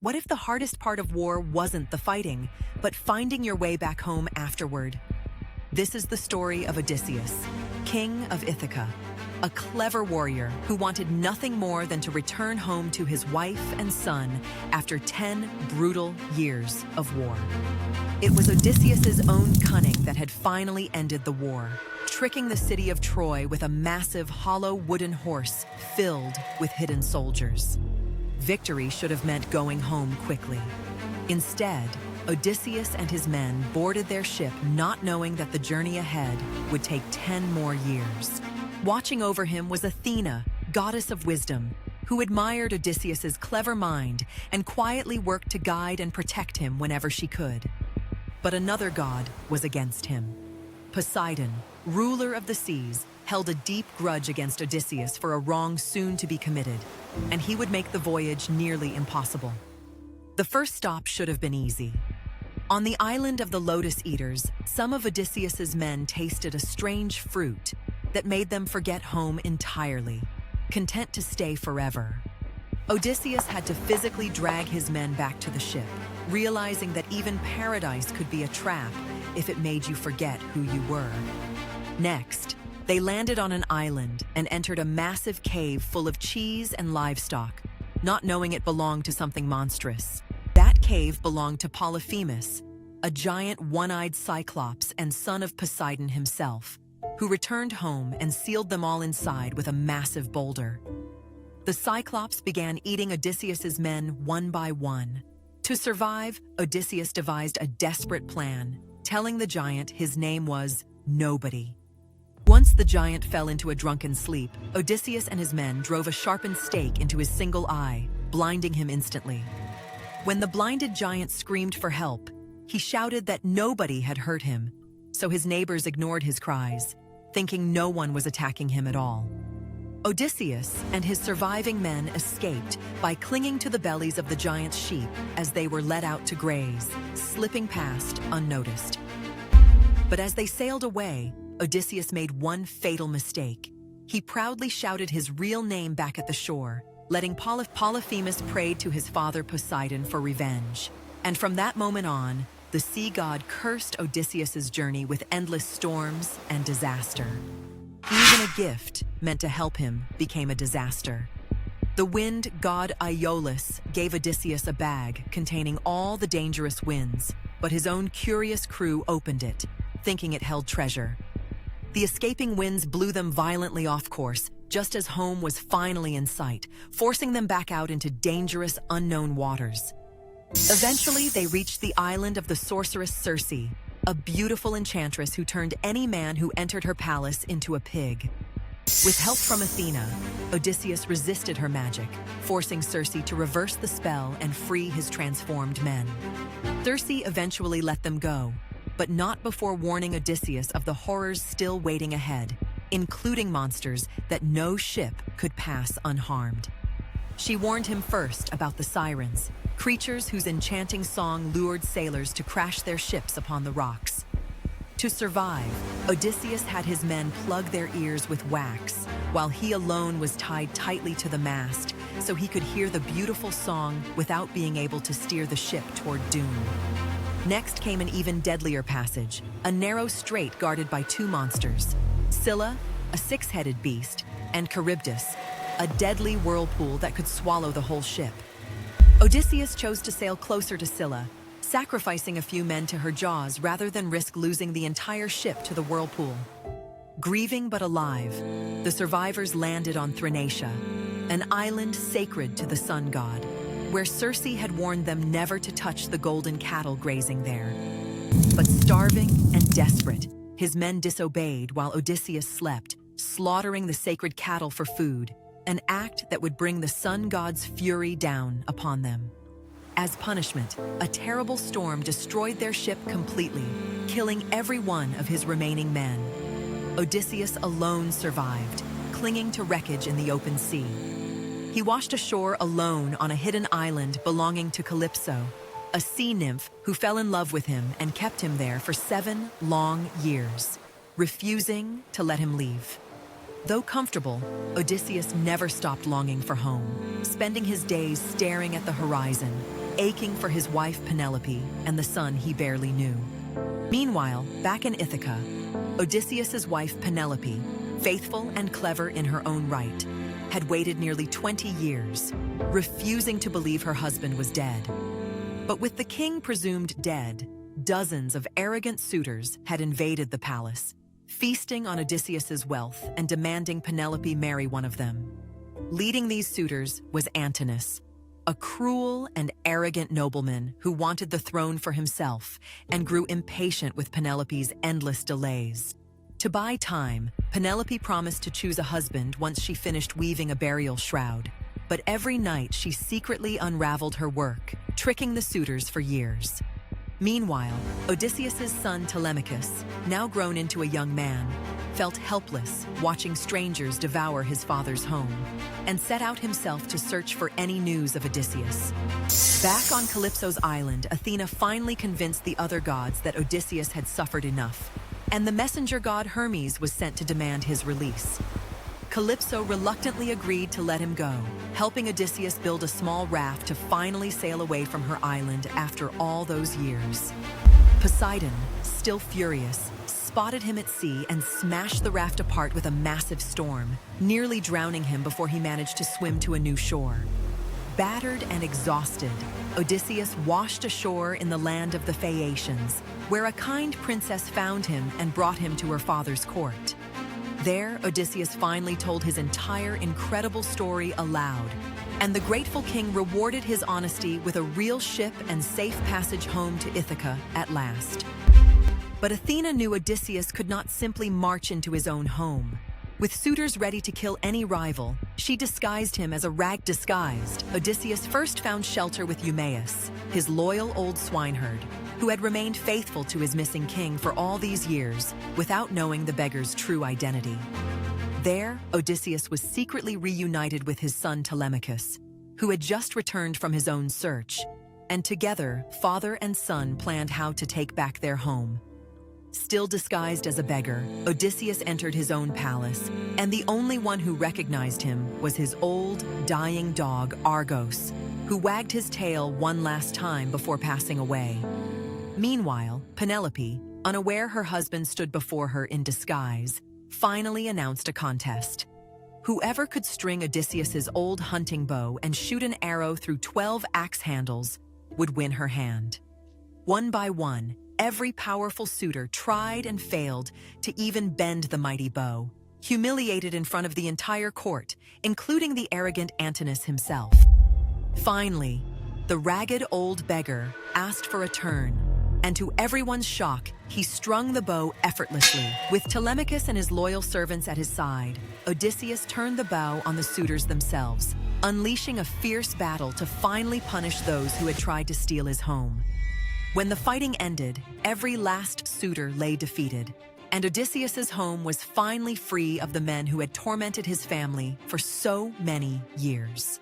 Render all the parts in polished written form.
What if the hardest part of war wasn't the fighting, but finding your way back home afterward? This is the story of Odysseus, king of Ithaca, a clever warrior who wanted nothing more than to return home to his wife and son after 10 brutal years of war. It was Odysseus's own cunning that had finally ended the war, tricking the city of Troy with a massive hollow wooden horse filled with hidden soldiers. Victory should have meant going home quickly. Instead, Odysseus and his men boarded their ship not knowing that the journey ahead would take 10 more years. Watching over him was Athena, goddess of wisdom, who admired Odysseus's clever mind and quietly worked to guide and protect him whenever she could. But another god was against him. Poseidon, ruler of the seas, held a deep grudge against Odysseus for a wrong soon to be committed, and he would make the voyage nearly impossible. The first stop should have been easy. On the island of the Lotus Eaters, some of Odysseus's men tasted a strange fruit that made them forget home entirely, content to stay forever. Odysseus had to physically drag his men back to the ship, realizing that even paradise could be a trap if it made you forget who you were. Next, they landed on an island and entered a massive cave full of cheese and livestock, not knowing it belonged to something monstrous. That cave belonged to Polyphemus, a giant one-eyed cyclops and son of Poseidon himself, who returned home and sealed them all inside with a massive boulder. The Cyclops began eating Odysseus's men one by one. To survive, Odysseus devised a desperate plan, telling the giant his name was Nobody. Once the giant fell into a drunken sleep, Odysseus and his men drove a sharpened stake into his single eye, blinding him instantly. When the blinded giant screamed for help, he shouted that nobody had hurt him, so his neighbors ignored his cries, thinking no one was attacking him at all. Odysseus and his surviving men escaped by clinging to the bellies of the giant's sheep as they were let out to graze, slipping past unnoticed. But as they sailed away, Odysseus made one fatal mistake. He proudly shouted his real name back at the shore, letting Polyphemus pray to his father Poseidon for revenge. And from that moment on, the sea god cursed Odysseus's journey with endless storms and disaster. Even a gift meant to help him became a disaster. The wind god Aeolus gave Odysseus a bag containing all the dangerous winds, but his own curious crew opened it, thinking it held treasure. The escaping winds blew them violently off course, just as home was finally in sight, forcing them back out into dangerous, unknown waters. Eventually, they reached the island of the sorceress Circe, a beautiful enchantress who turned any man who entered her palace into a pig. With help from Athena, Odysseus resisted her magic, forcing Circe to reverse the spell and free his transformed men. Circe eventually let them go, but not before warning Odysseus of the horrors still waiting ahead, including monsters that no ship could pass unharmed. She warned him first about the sirens, creatures whose enchanting song lured sailors to crash their ships upon the rocks. To survive, Odysseus had his men plug their ears with wax, while he alone was tied tightly to the mast so he could hear the beautiful song without being able to steer the ship toward doom. Next came an even deadlier passage, a narrow strait guarded by two monsters, Scylla, a six-headed beast, and Charybdis, a deadly whirlpool that could swallow the whole ship. Odysseus chose to sail closer to Scylla, sacrificing a few men to her jaws rather than risk losing the entire ship to the whirlpool. Grieving but alive, the survivors landed on Thrinacia, an island sacred to the sun god, where Circe had warned them never to touch the golden cattle grazing there. But starving and desperate, his men disobeyed while Odysseus slept, slaughtering the sacred cattle for food, an act that would bring the sun god's fury down upon them. As punishment, a terrible storm destroyed their ship completely, killing every one of his remaining men. Odysseus alone survived, clinging to wreckage in the open sea. He washed ashore alone on a hidden island belonging to Calypso, a sea nymph who fell in love with him and kept him there for 7 long years, refusing to let him leave. Though comfortable, Odysseus never stopped longing for home, spending his days staring at the horizon, aching for his wife Penelope and the son he barely knew. Meanwhile, back in Ithaca, Odysseus's wife Penelope, faithful and clever in her own right, had waited nearly 20 years, refusing to believe her husband was dead. But with the king presumed dead, dozens of arrogant suitors had invaded the palace, feasting on Odysseus's wealth and demanding Penelope marry one of them. Leading these suitors was Antinous, a cruel and arrogant nobleman who wanted the throne for himself and grew impatient with Penelope's endless delays. To buy time, Penelope promised to choose a husband once she finished weaving a burial shroud. But every night she secretly unraveled her work, tricking the suitors for years. Meanwhile, Odysseus's son Telemachus, now grown into a young man, felt helpless watching strangers devour his father's home, and set out himself to search for any news of Odysseus. Back on Calypso's island, Athena finally convinced the other gods that Odysseus had suffered enough, and the messenger god Hermes was sent to demand his release. Calypso reluctantly agreed to let him go, helping Odysseus build a small raft to finally sail away from her island after all those years. Poseidon, still furious, spotted him at sea and smashed the raft apart with a massive storm, nearly drowning him before he managed to swim to a new shore. Battered and exhausted, Odysseus washed ashore in the land of the Phaeacians, where a kind princess found him and brought him to her father's court. There, Odysseus finally told his entire incredible story aloud, and the grateful king rewarded his honesty with a real ship and safe passage home to Ithaca at last. But Athena knew Odysseus could not simply march into his own home. With suitors ready to kill any rival, she disguised him as a rag disguised. Odysseus first found shelter with Eumaeus, his loyal old swineherd, who had remained faithful to his missing king for all these years without knowing the beggar's true identity. There, Odysseus was secretly reunited with his son Telemachus, who had just returned from his own search, and together, father and son planned how to take back their home. Still disguised as a beggar, Odysseus entered his own palace, and the only one who recognized him was his old, dying dog, Argos, who wagged his tail one last time before passing away. Meanwhile, Penelope, unaware her husband stood before her in disguise, finally announced a contest. Whoever could string Odysseus's old hunting bow and shoot an arrow through 12 axe handles would win her hand. One by one, every powerful suitor tried and failed to even bend the mighty bow, humiliated in front of the entire court, including the arrogant Antinous himself. Finally, the ragged old beggar asked for a turn, and to everyone's shock, he strung the bow effortlessly. With Telemachus and his loyal servants at his side, Odysseus turned the bow on the suitors themselves, unleashing a fierce battle to finally punish those who had tried to steal his home. When the fighting ended, every last suitor lay defeated, and Odysseus's home was finally free of the men who had tormented his family for so many years.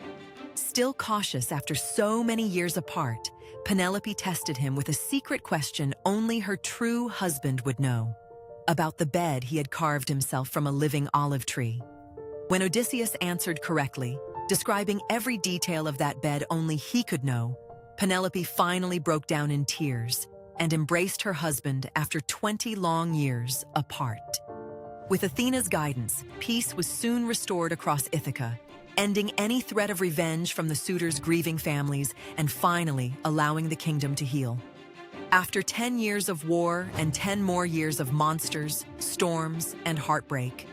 Still cautious after so many years apart, Penelope tested him with a secret question only her true husband would know, about the bed he had carved himself from a living olive tree. When Odysseus answered correctly, describing every detail of that bed only he could know, Penelope finally broke down in tears and embraced her husband after 20 long years apart. With Athena's guidance, peace was soon restored across Ithaca, ending any threat of revenge from the suitors' grieving families and finally allowing the kingdom to heal. After 10 years of war and 10 more years of monsters, storms, and heartbreak,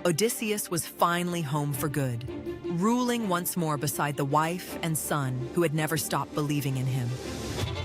Odysseus was finally home for good, ruling once more beside the wife and son who had never stopped believing in him.